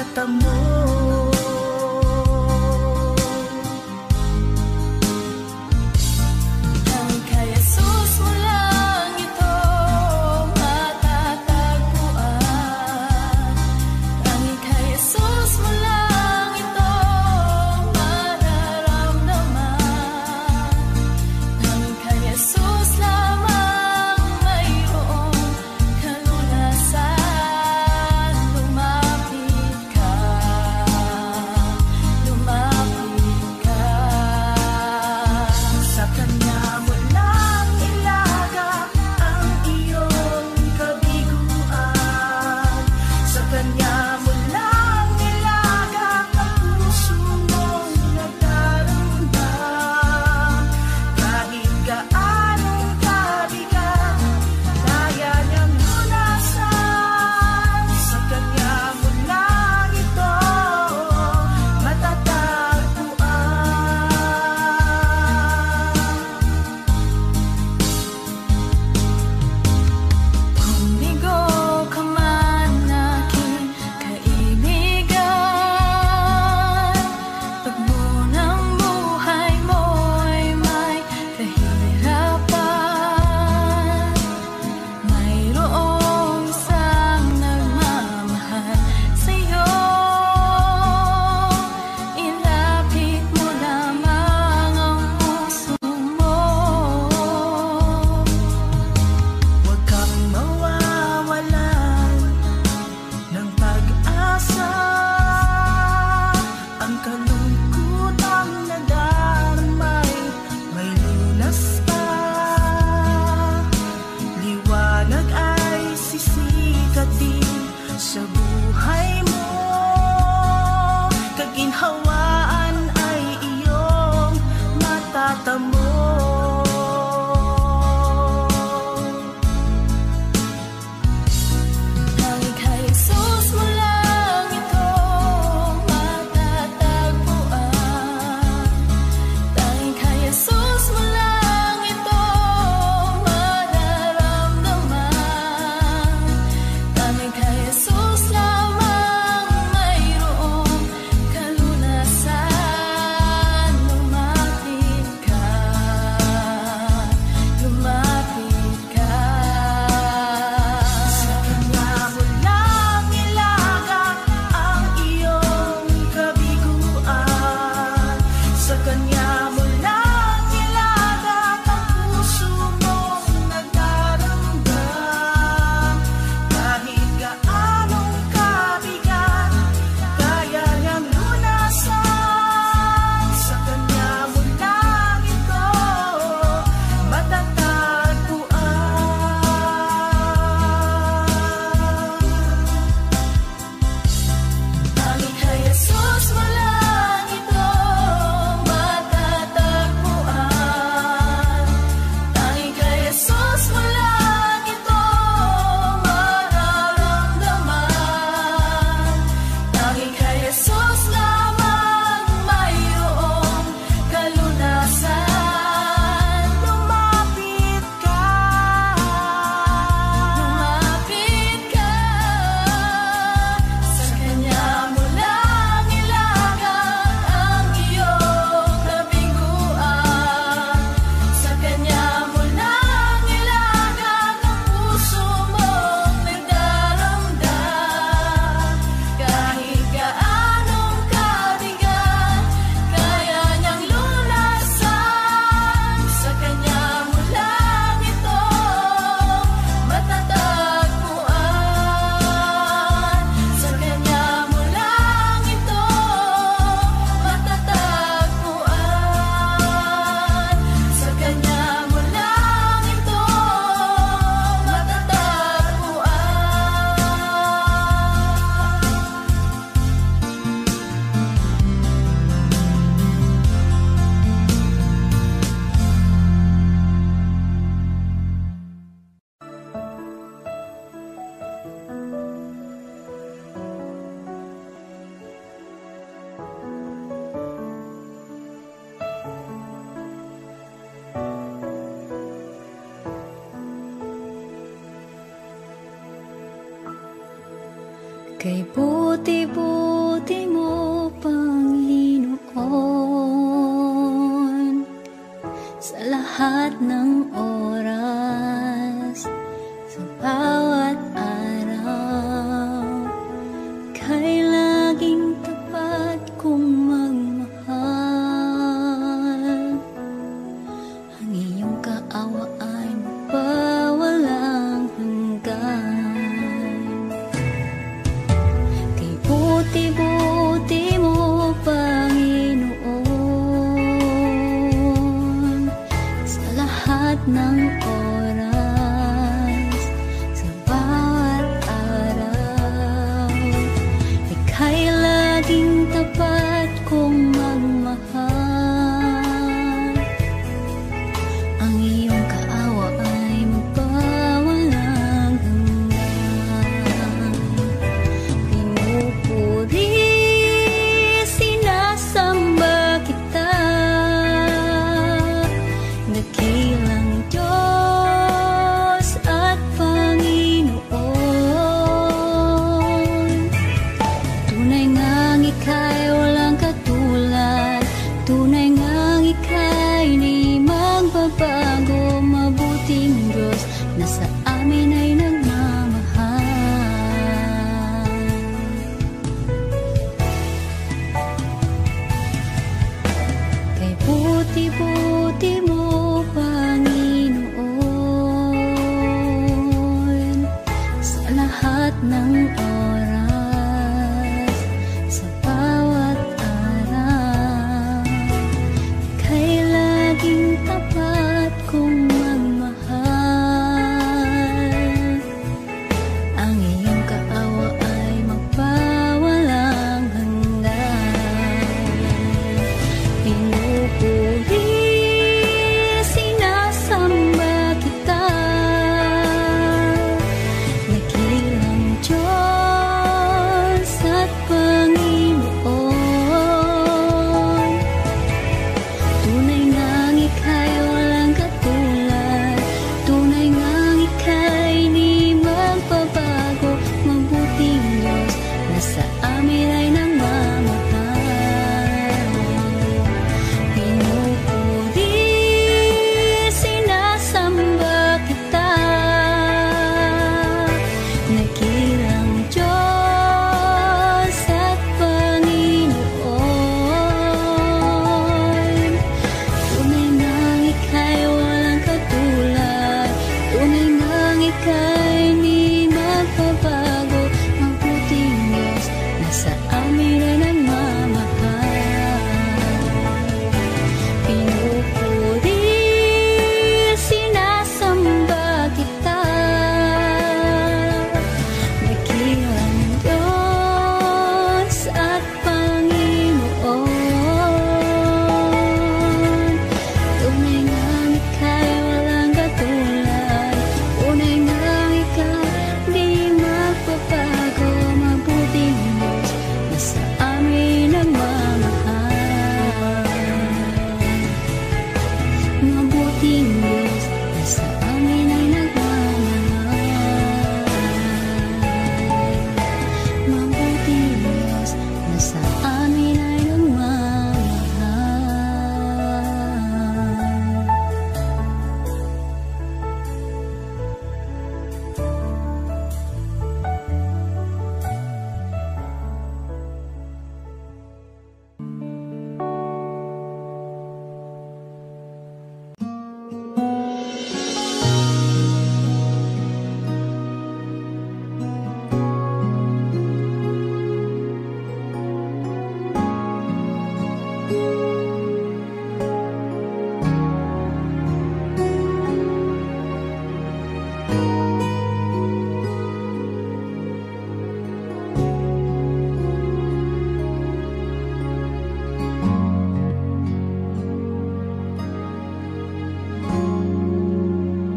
mata mo. Tanging kay Jesus mo lang ito matatagpuan. Tanging kay Jesus mo lang ito mararamdaman. Tanging kay Jesus lamang mayroong kalunasan. Lumapit ka. Kay buti-buti mo, Panginoon, sa lahat ng oras, sa bawat araw, kay laging tapat kong magmahal. Ang iyong kaawa ay mapawalang hanggan. Kay buti-buti mo, Panginoon, sa lahat ng oras, sa bawat araw, ika'y laging tapat kong magmahal. Ang iyong kaawa ay magpawalang hanggan. Pinupuri, sinasamba kita, dakilang Diyos at Panginoon. Tunay ngang ika'y walang katulad, tunay ngang ika'y di magbabago. Mabuting Diyos na sa amin ay nagmamahal. Kay buti-buti mo, Panginoon, sa lahat ng oras, sa bawat araw, kay laging tapat kong magmahal. Ang iyong kaawa ay magpawalang hanggan. Pinupuri, sinasamba kita, dakilang Diyos at Panginoon. Tunay ngang ika'y walang katulad, tunay ngang ika'y di magbabago. Mabuting Diyos na sa amin ay nagmamahal. Pinupuri, sinasamba kita, dakilang Diyos at Panginoon. Tunay ngang ika'y walang katulad, tunay ngang ika'y di magbabago. Mabuting Diyos na sa amin ay nagmamahal. Pinupuri, sinasamba kita, dakilang Diyos at Panginoon. Tunay ngang ika'y walang katulad, tunay ngang ika'y di magbabago. Mabuting Diyos na sa amin nagmamahal. Mabuting Diyos na sa amin ay nagmamahal. Mabuting Diyos na sa amin ay nagmamahal.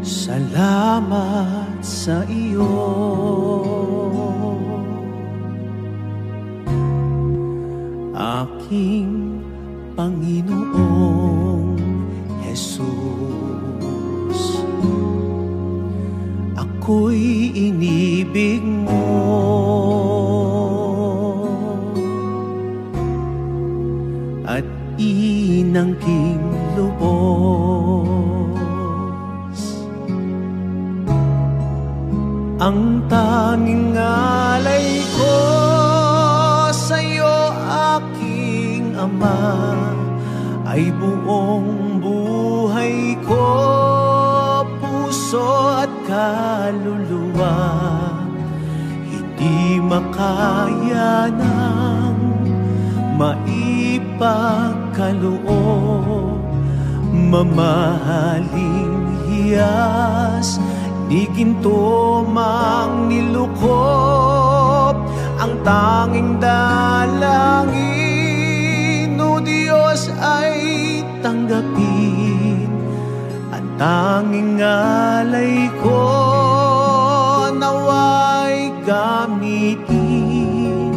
Salamat sa iyo, aking Panginoong Jesus. Ako'y inibig mo, at inangking lubos. Ang tanging alay ko sa'yo, aking Ama, ay buong buhay ko, puso at kaluluwa. Hindi makaya ng maipagkaloob, mamahaling hiyas ni ginto mang nilukop. Ang tanging dalangin, o Diyos, ay tanggapin. Ang tanging alay ko, naway gamitin.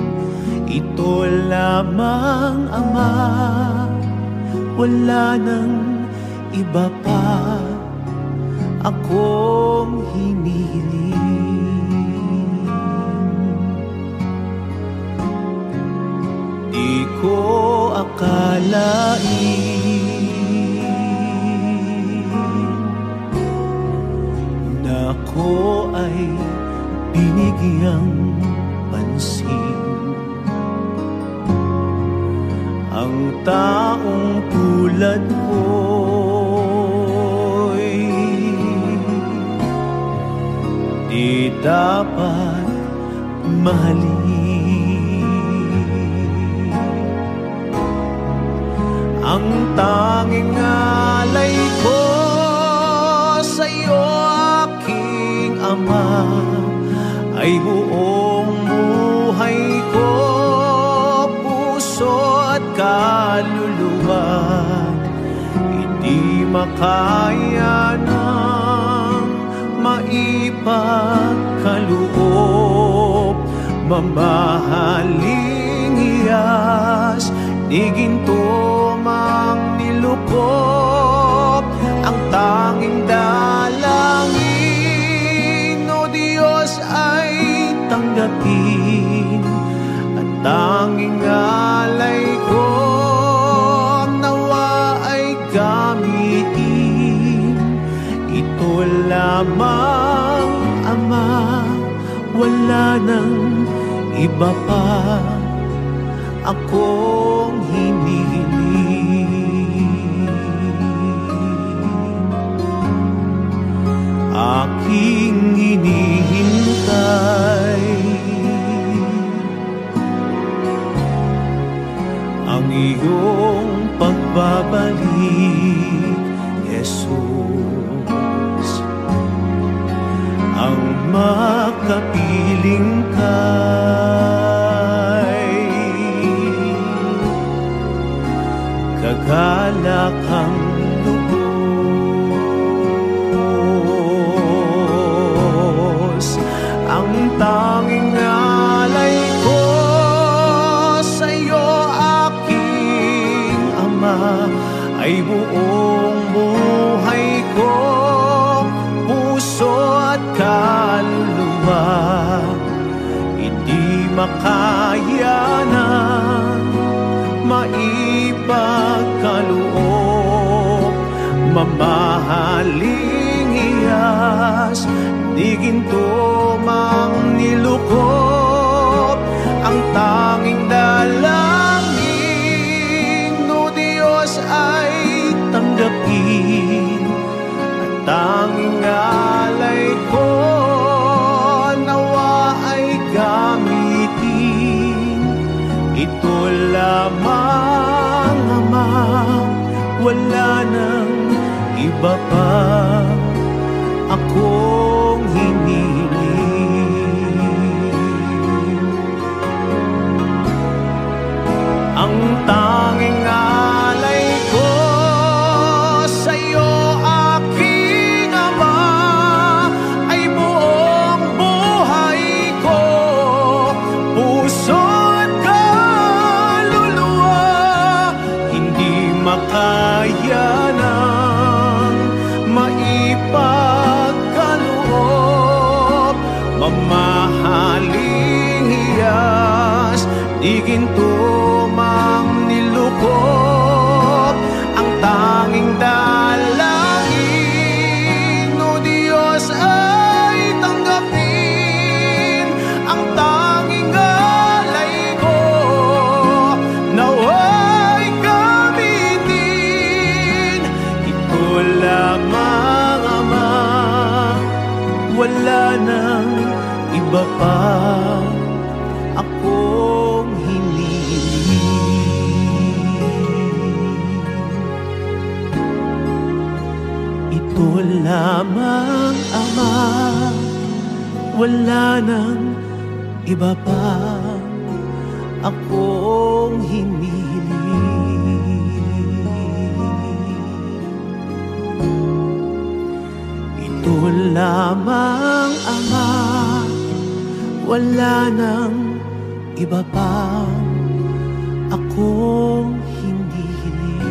Ito lamang, Ama, wala nang iba pa akong hinihiling. Di ko akalain na ako ay binigyang pansin. Ang taong tulad ko'y di dapat mahalin. Ang tanging alay ko sa'yo, aking Ama, ay buong buhay ko, puso at kaluluwa. Hindi makaya ng maipagkaloob, mamahaling hiyas ni ginto mang nilukop. Ang tanging dalangin, o Diyos, ay tanggapin. Ang tanging alay ko, nawa ay gamitin. Ito lamang, Ama, wala nang iba pa akong hinihiling. Aking hinihintay ang iyong pagbabalik, Jesus. Ang makapiling kay kagalakang lubos. Ang tanging alay ko sa'yo, aking Ama, ay buong buhay ko, puso at kaluluwa. Hindi makaya ng maipagkaloob, mamahaling hiyas di ginto mang nilukop. Ang tanging dalangin, o Diyos, ay tanggapin. Ang tanging alay ko, nawa ay gamitin. Ito lamang, Ama, wala nang iba pa akong hinihiling. Ang tanging alay ko sa'yo, aking Ama, ay buong buhay ko, puso at kaluluwa. Hindi makaya ng maipagkaloob, mamahaling hiyas di ginto mang nilukop. ito lamang, Ama, wala nang iba pa akong hinihiling. Ito lamang, Ama, wala nang iba pa akong hindi hiling.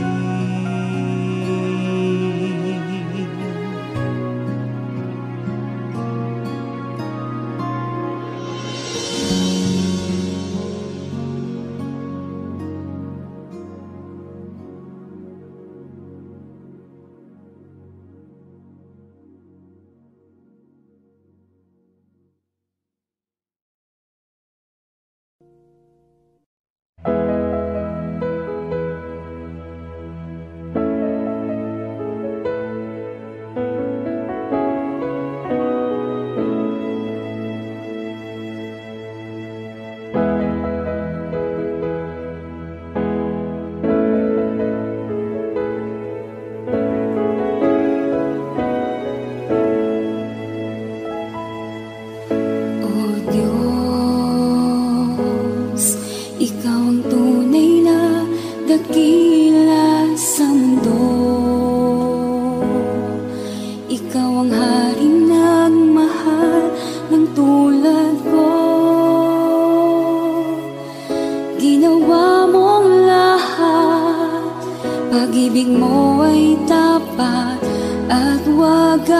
Pag-ibig mo ay tapat at wagas.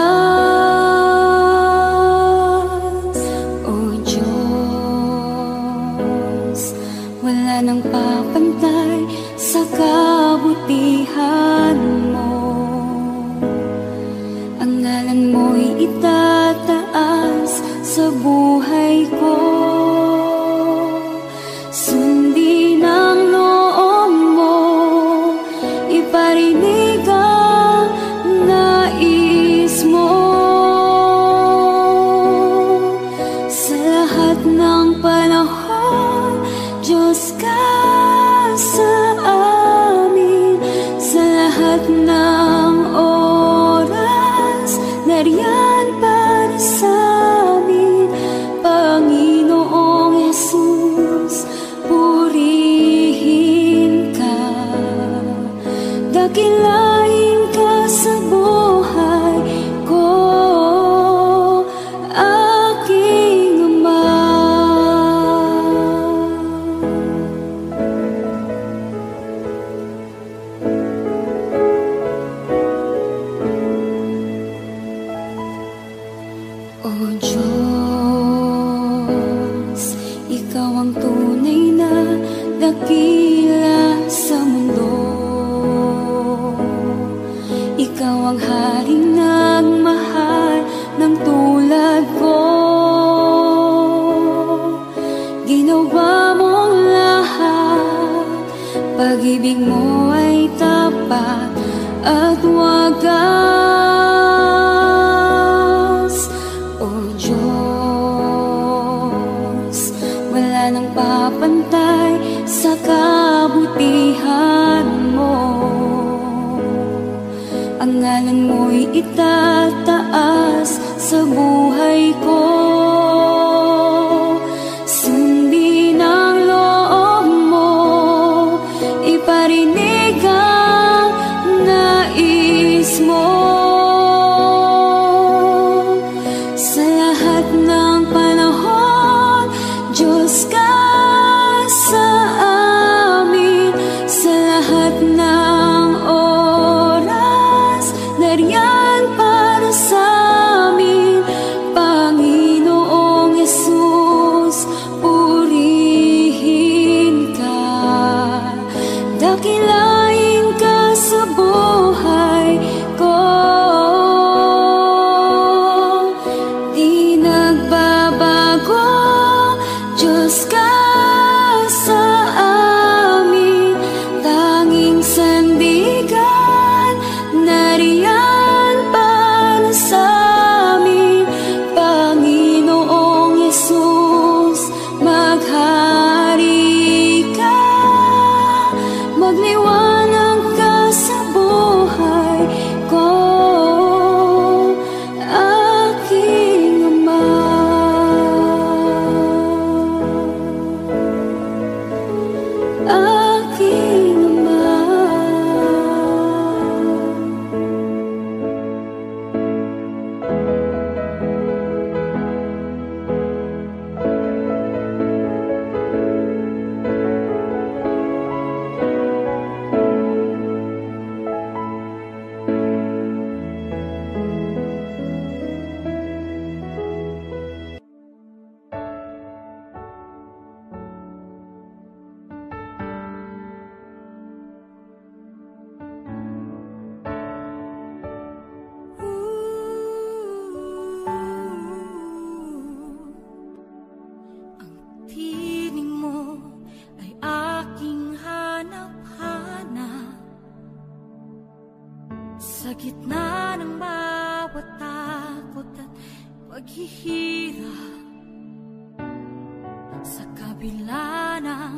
O Diyos, wala nang papantay sa kabutihan mo. Ang ngalan mo'y itataas sa buhay ko. Sundin ang loob mo, iparinig ang nais mo. Sa lahat ng panahon, Diyos ka sa amin. Sa lahat ng oras, nariyan para sa amin. Panginoong Jesus, purihin ka. Dakilain ka sa buhay ko, aking Ama. O Diyos, ikaw ang tunay na dakila sa mundo. Ikaw ang haring nagmahal ng tulad ko. Ginawa mong lahat, pag-ibig mo ay tapat at wagas. O Diyos, wala nang papantay sa kabutihan mo. Ang ngalan mo'y itataas sa buhay ko. Sundin ang loob mo, iparinig ang nais mo. Sa lahat ng panahon, Diyos ka sa amin. Sa lahat ng oras, nariyan para sa amin. Panginoong Jesus, purihin ka. Dakilain ka sa buhay ko. Di nagbabago, Diyos ka sa amin. Tanging sandigan, nariyan para sa amin. Panginoong Jesus, maghari ka, magliwanag Sa gitna ng bawat takot at paghihirap, sa kabila ng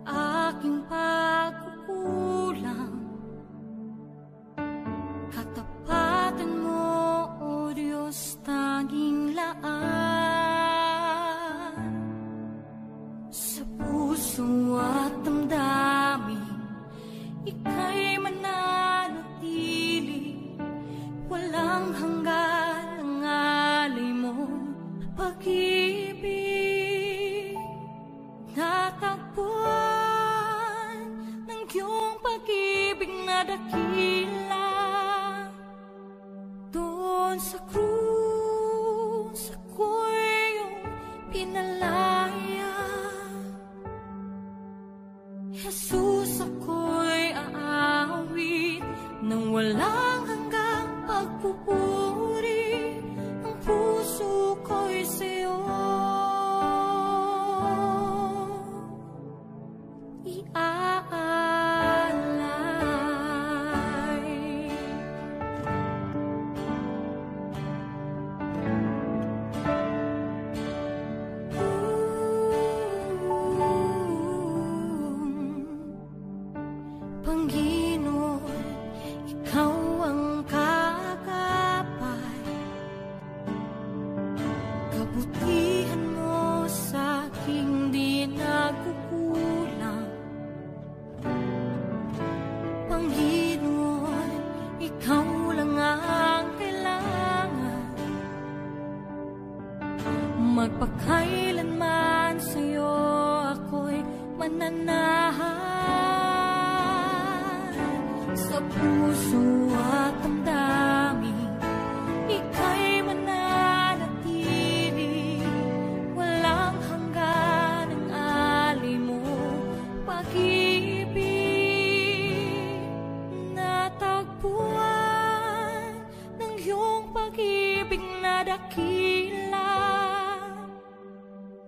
aking pagkukulang, katapatan mo, O Diyos, tanging laan. Sa puso at damdamin, ika'y mananatili, walang hanggan ang alay mo pag-ibig. Natagpuan ng iyong pag-ibig na dakila, doon sa krus ako'y iyong pinalaya. Jesus, ako'y aawit nang walang hanggang pagpupuri. Ang puso ko'y sa'yo iaalay. Panginoon, ikaw ang kagapay, kabutihan mo sa aking di nagkukulang. Panginoon, ikaw lang ang kailangan, magpakailanman sa'yo ako'y mananahan. Sa puso at damdamin, ika'y mananatili, walang hanggan ang alay mo pag-ibig. Natagpuan ng iyong pag-ibig na dakila,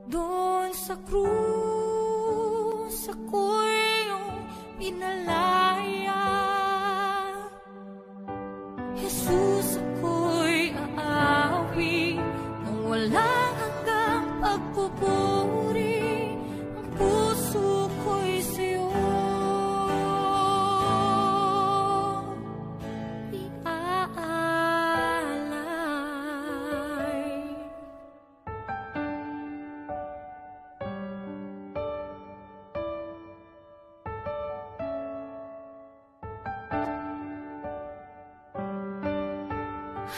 doon sa krus ako'y iyong pinalaya. Jesus, ako'y aawit nang walang hanggang pagpupuri. Ang puso ko'y sa'yo iaalay.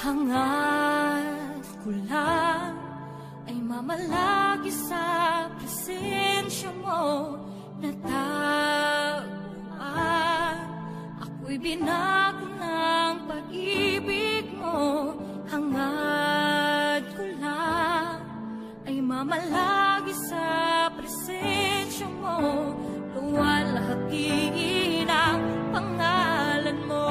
Hangad ko lang ay mamalagi sa presensya mo, natagpuan ako'y binago ng pag-ibig mo. Hangad ko lang ay mamalagi sa presensya mo, luwalhati ang pangalan mo.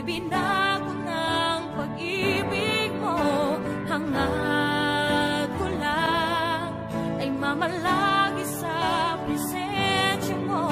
Binago ng pag-ibig mo, hangad ko lang ay mamalagi sa presensya mo,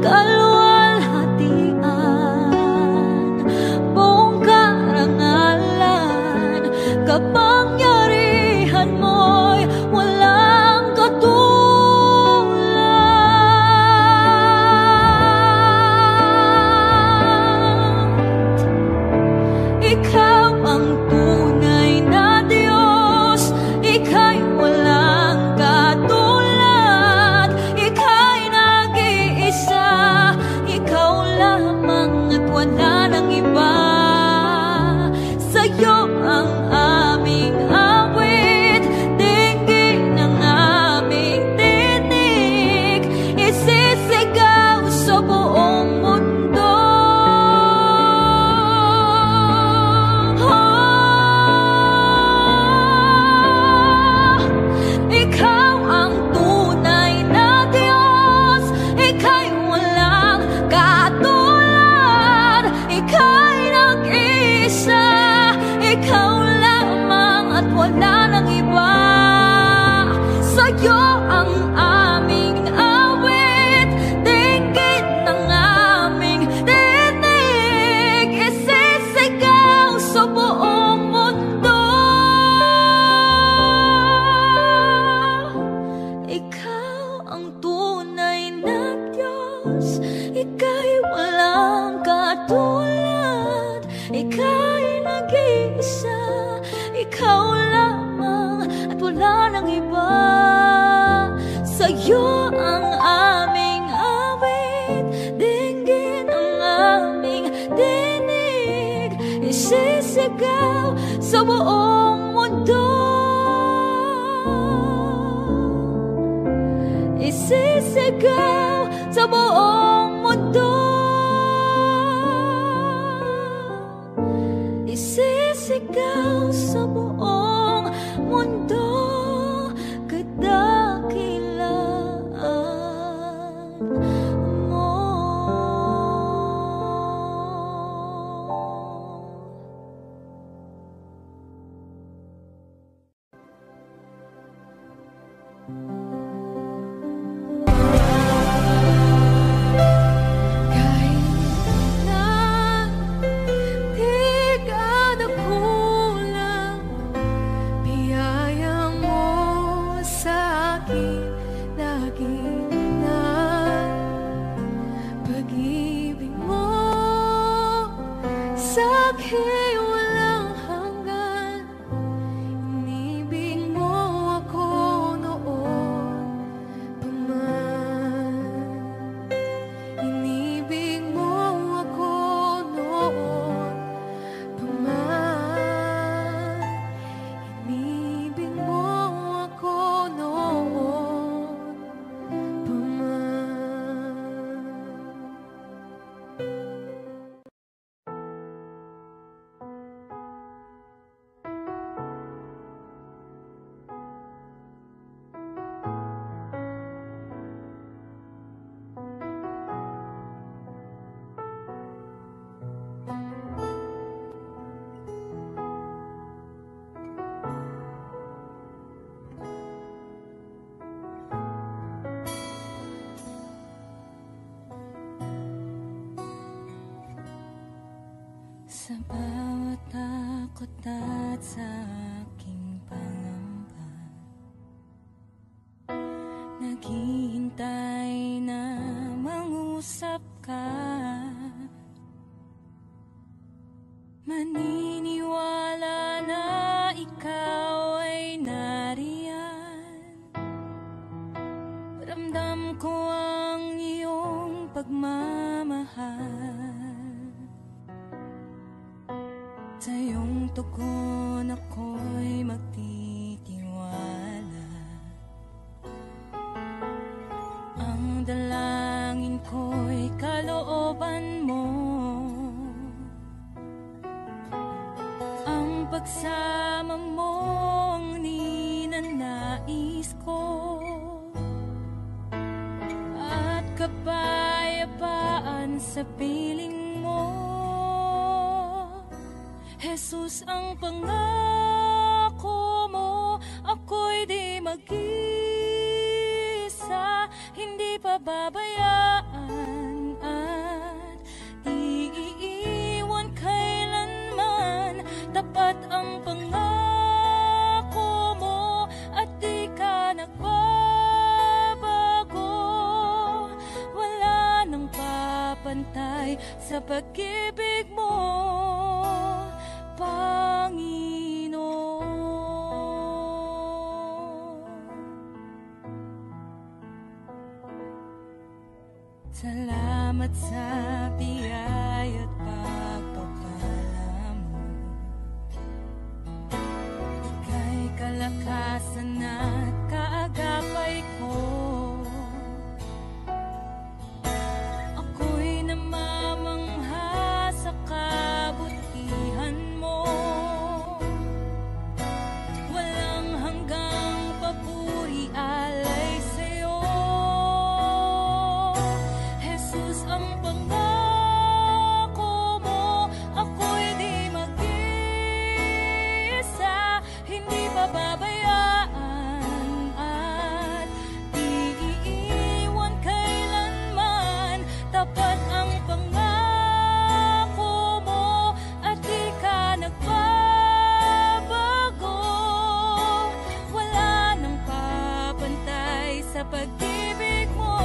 kaluwalhatian, buong karangalan, kapangyarihan mo'y walang katulad. Ikaw ang tunay na Diyos, ika'y walang katulad, ika'y nag-iisa, ikaw lamang at wala nang iba. Sa'yo ang aming awit, dinggin ang aming tinig, isisigaw sa buong mundo. Ikaw ang tunay na Diyos, ika'y walang katulad, ika'y nag-iisa, ikaw lamang at wala nang iba. Sa'yo ang aming awit, dinggin ang aming tinig, isisigaw sa buong mundo. Ikaw ang tunay na Diyos, ika'y walang katulad, ika'y nag-iisa, ikaw lamang at wala nang iba. Sa'yo ang aming awit, dinggin ang aming tinig, isisigaw sa buong mundo. Isisigaw sa buong mundo. Isisigaw sa buong mundo, kadakilaan mo. Kahit na di ka nakulang, biyaya mo sa akin lagi na. Pag-ibig mo sa akin walang hanggan, inibig mo ako noon pa man. Inibig mo ako noon pa man. Inibig mo ako noon pa man. Sa bawat takot at sa aking pangamba, naghihintay na mangusap ka. Maniniwala na ikaw ay nariyan. Ramdam ko ang iyong pagmamahal. Sa iyong tugon ako'y magtitiwala. Ang dalangin ko'y kalooban mo. Ang pagsama mo ang ninanais ko. At kapayapaan sa piling mo. Jesus, ang pangako mo, ako'y di mag-isa, hindi pababayaan mapapantay sa pag-ibig mo, Panginoon. Salamat sa biyaya at pagpapala mo. Ika'y kalakasan at kaagapay ko. Ako'y namamangha sa kabutihan mo. Walang hanggang papuri alay sa'yo. Jesus, ang pangako mo, ako'y di mag-isa, hindi pababayaan at di iiwan kailanman. Tapat ang pangako mo at di ka nagbabago. Wala nang papantay sa pag-ibig mo,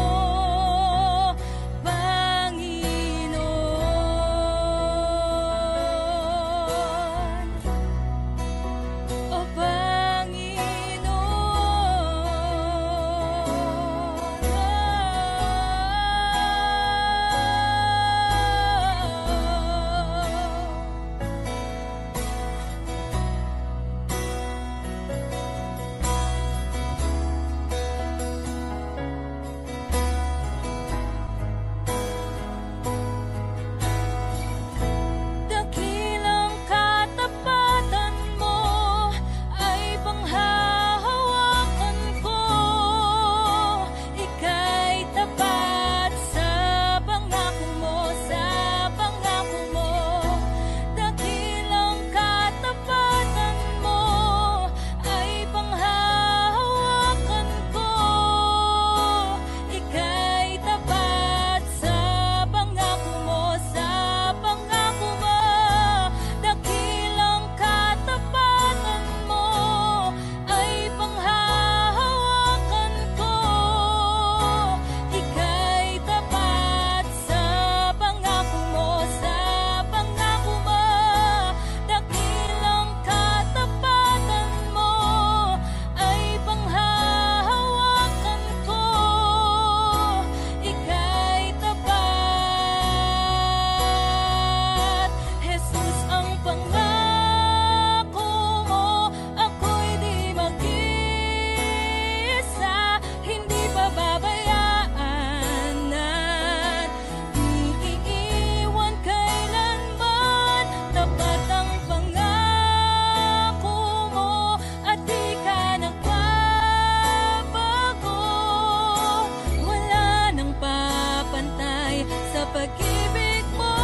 pag-ibig mo,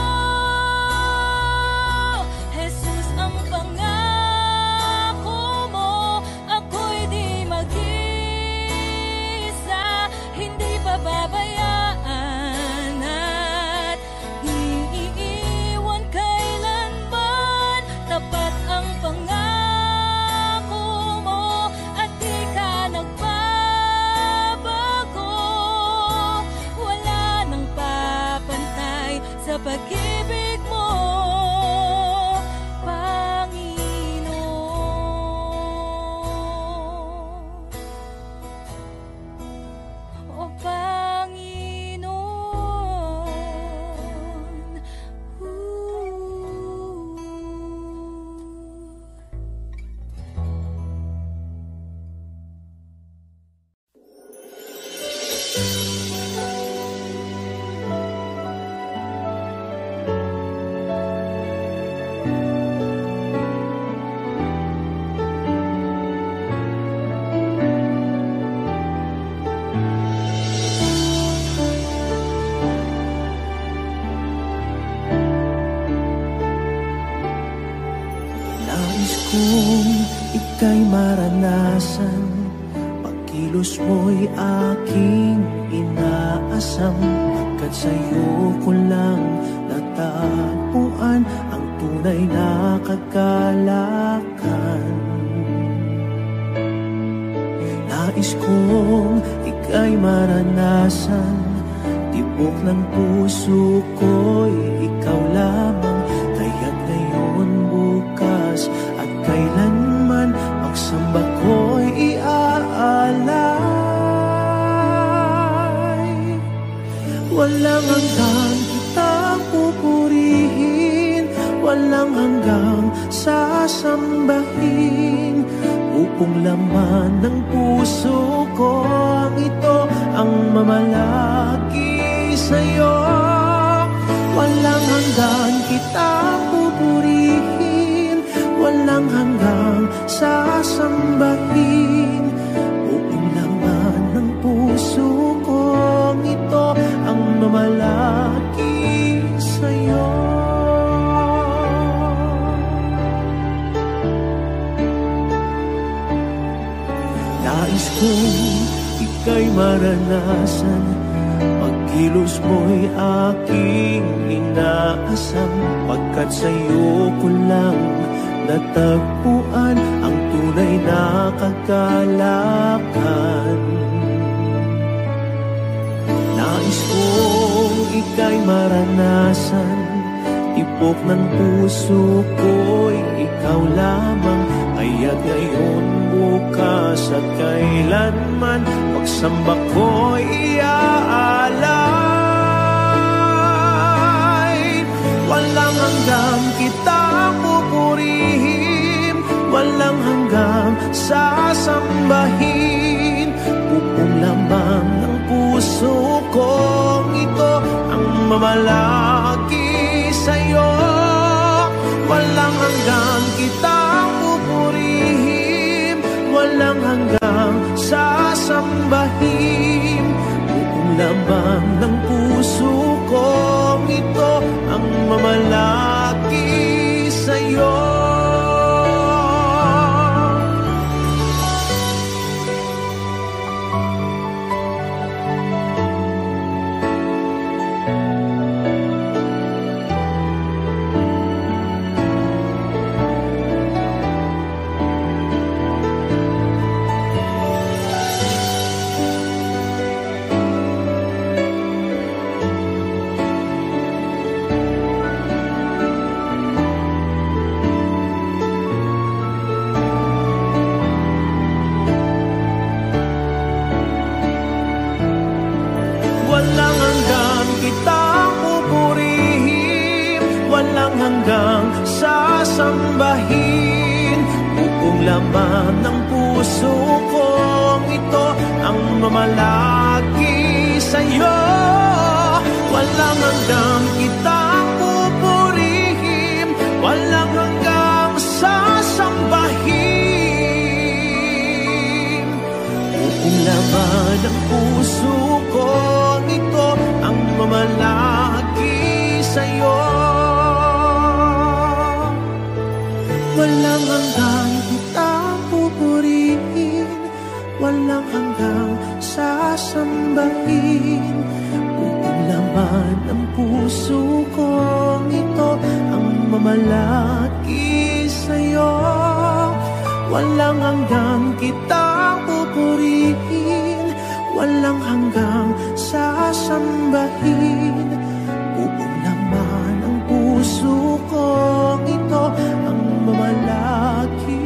Jesus, ang pangako mo, ako'y di mag-isa, hindi pababayaan at iiwan kailanman. Tapat ang pangako mo at di ka nagbabago. Wala nang papantay sa pag-ibig mo, Panginoon. O Panginoon, Nais kong ika'y maranasan, pagkilos mo'y aking inaasam, pagkat sa'yo ko lang natagpuan ang tunay na kagalakan. Nais kong ika'y maranasan, di Tibok ng puso ko'y ikaw lamang. Kaya't ngayon, bukas at kailanman, pagsamba ko'y iaalay. Walang hanggang kitang pupurihin, walang hanggang sasambahin. Buong laman ng puso ko ang ito ang mamalaki sa'yo. Walang hanggan kitang pupurihin, walang hanggang sasambahin. Buong laman ng puso ko ang ito ang mamalaki sa'yo. Nais kong ika'y maranasan, pagkilos mo'y aking inaasam. Pagkat sa'yo ko lang natagpuan ang tunay na kagalakan. Nais kong ika'y maranasan, tibok ng puso ko'y ikaw lamang. Kaya't ngayon, bukas at kailanman, pagsamba ko'y iaalay. Walang hanggang kitang pupurihin, walang hanggang sasambahin. Buong laman ng puso kong ito ang mamalaki sa'yo. Walang hanggang kitang pupurihin, walang hanggang sasambahin. Buong laman ng puso kong ito ang mamalaki sa'yo. Walang hanggang kitang pupurihin, walang hanggang sasambahin. Buong laman ng puso kong ito ang mamalaki sa'yo. Walang hanggang kitang pupurihin, walang hanggang sasambahin. Buong laman ng puso ko ito ang mamalaki sa'yo. Walang hanggang kitang pupurihin, walang hanggang sasambahin. Buong laman ng puso ko ito ang mamalaki sa'yo. Walang hanggang kitang pupurihin, walang hanggang sasambahin. Buong laman ng puso ko ito ang mamalaki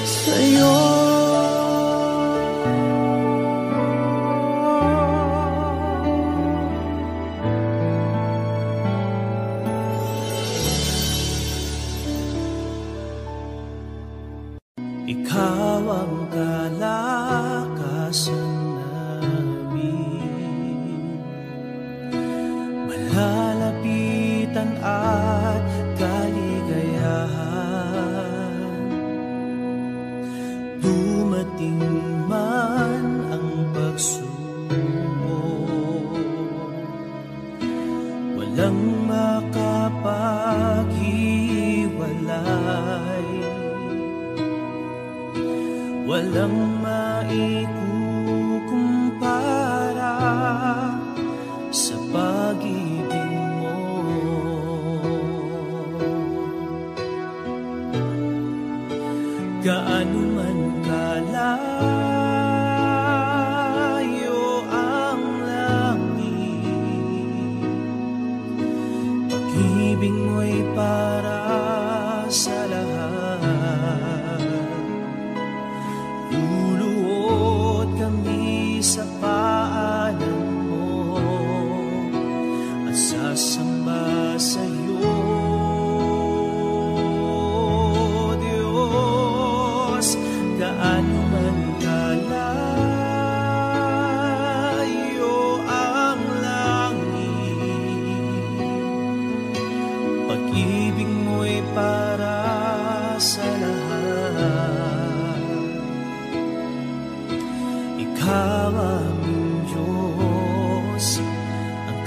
sa'yo. Ikaw ang kalakasan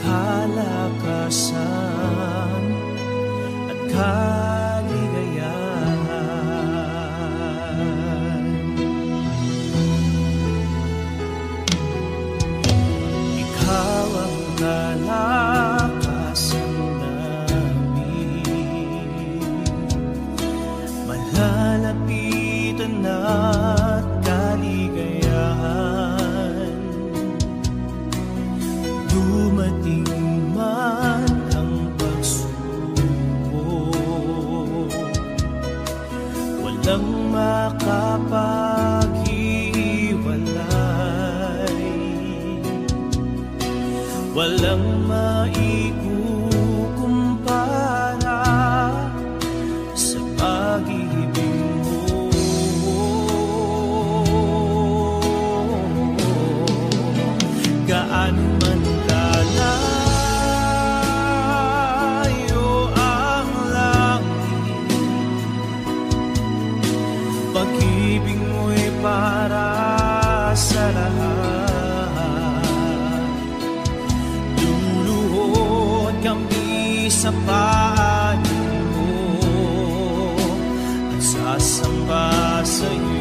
kalakasan at kaligayahan. Ikaw ang kalakasan namin, malalapitan at kaligayahan. Dumating man ang pagsubok, walang makapaghiwalay, walang maikukumpara sa pag-ibig mo. Gaano man kalayo ang langit, pag-ibig mo'y para sa lahat. Luluhod kami sa panin mo at sasamba sa iyo.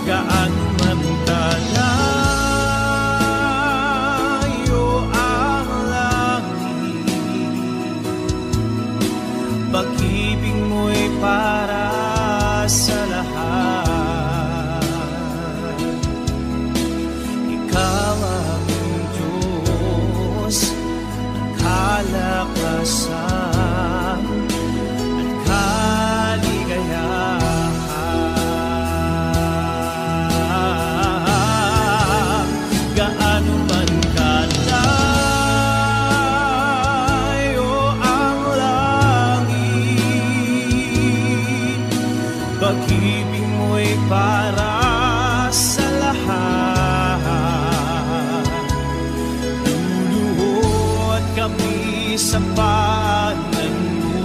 Gaano man kalayo ang langit, pag-ibig mo'y para sa lahat. Ikaw ang Diyos, ang kalakasan at kaligayahan. Gaano man kalayo ang langit, pag-ibig mo'y para sa lahat. Luluhod kami sa panan mo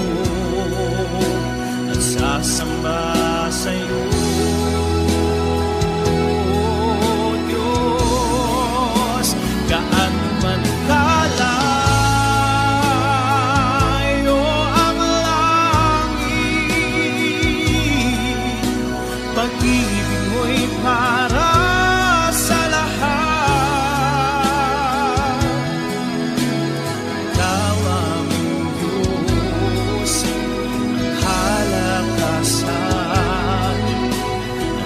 at sasamba sa iyo. Gaano man kalayo ang langit, pag-ibig mo'y para sa lahat. Ikaw ang Diyos, ang kalakasan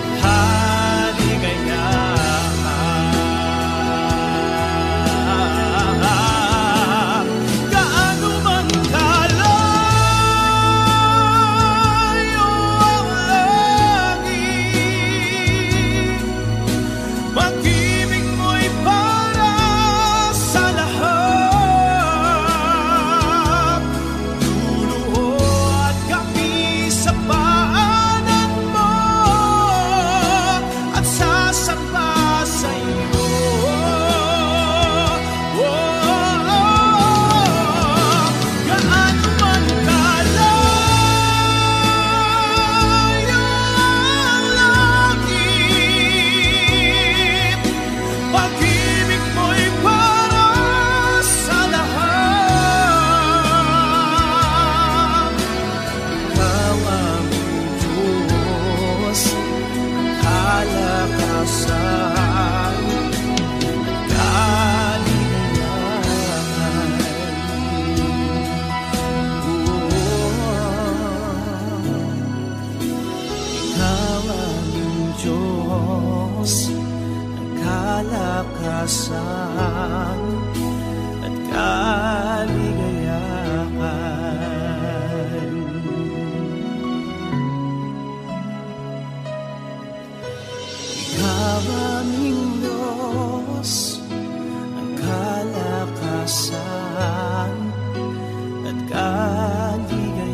at kaligayahan. Gaano man kalayo ang langit, pag-ibig mo'y para sa lahat. Luluhod kami sa paanan mo at sasamba sa iyo. Gaano man kalayo ang langit, pag-ibig mo'y para sa lahat. Ikaw ang Diyos, ang kalakasan at kaligayahan. Ikaw ang Diyos, ang kalakasan at kaligayahan. Ikaw ang Diyos, ang kalakasan at kaligayahan.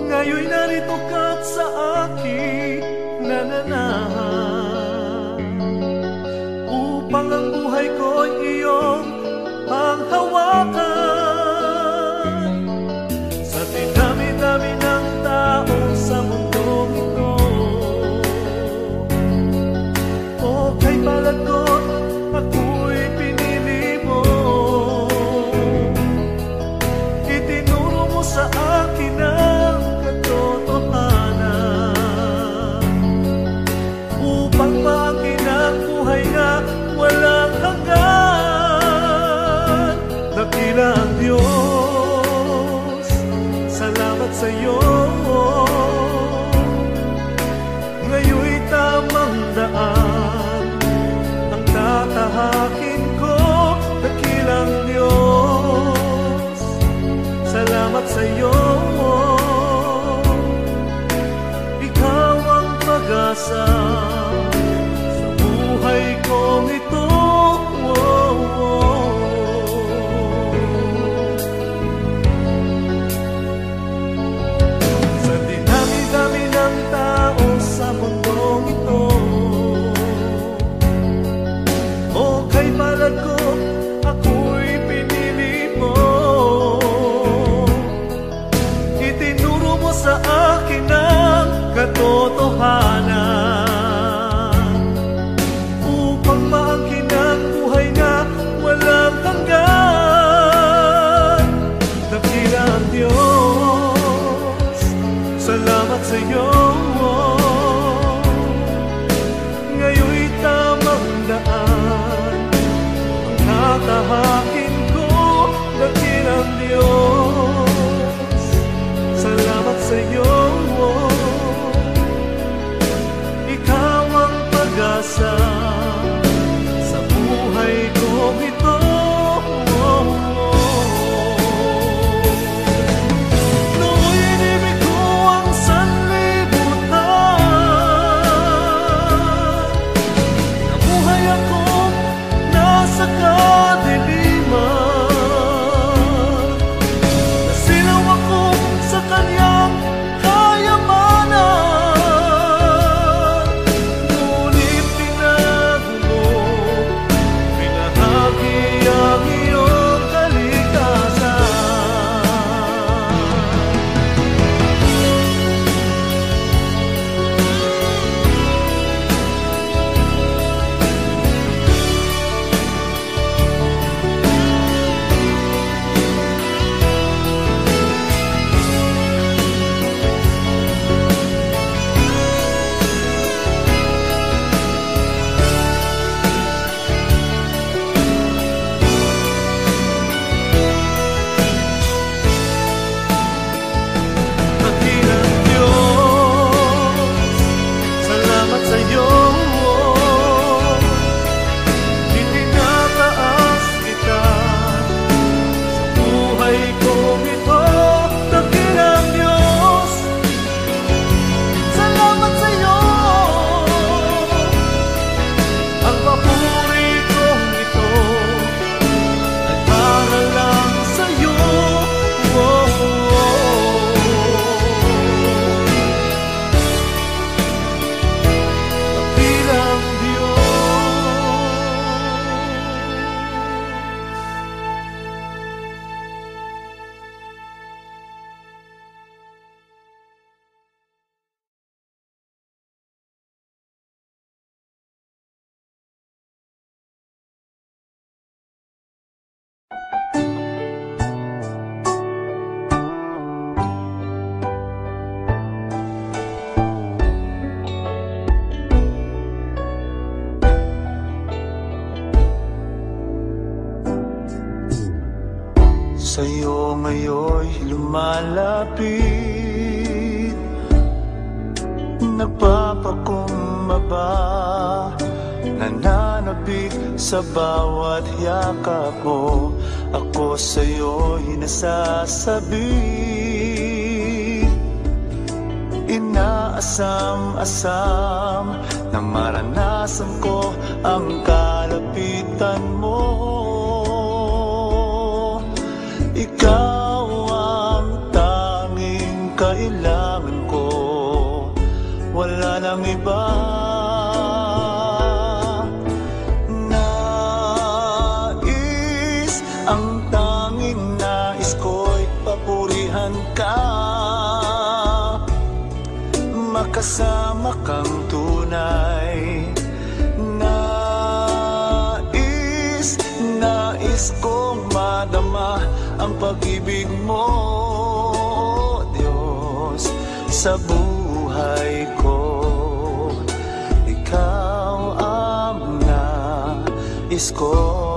Ngayon'y narito ka't sa akin nananahan, upang ang buhay ko'y iyong panghawakan. Sa dinami-dami ng tao sa mundong ito, o kay palagot ako'y pinili mo. Itinuro mo sa akin ang katotohanan, upang maakin ang buhay na walang hanggan. Dakila ang Diyos, salamat sa iyo. Ngayon'y tamang daan ang tatahakin ko. Dakilang Diyos, salamat sa iyo. Ikaw ang pag-asa sa buhay kong ito. Sa dinami-dami ng tao sa mundong kaligtasan sa buhay kong ito. Nooy inibig ko ang sanlibutan, nabuhay akong nasa kadiliman, nasilaw ako sa kanyang kayamanan. Ngunit tinago mo, pinahagi ang iyong kaligtasan. Dakilang Diyos, salamat sa'yo. Itinataas kita sa buhay kong ito. Dakilang Diyos, salamat sa'yo. Ang papuri kong ito ay para lang sa'yo. Dakilang Diyos. Sa'yo ngayon'y lumalapit, nagpapakumbaba, nananabik sa bawat yakap mo. Ako sa'yo'y nasasabi, inaasam-asam na maranasan ko ang kalapitan mo. Ikaw ang tanging kailangan ko, wala nang iba. Ang tanging nais ko'y papurihan ka, makasama kang tunay. Nais kong madama ang pag-ibig mo, Diyos, sa buhay ko. Ikaw ang nais ko.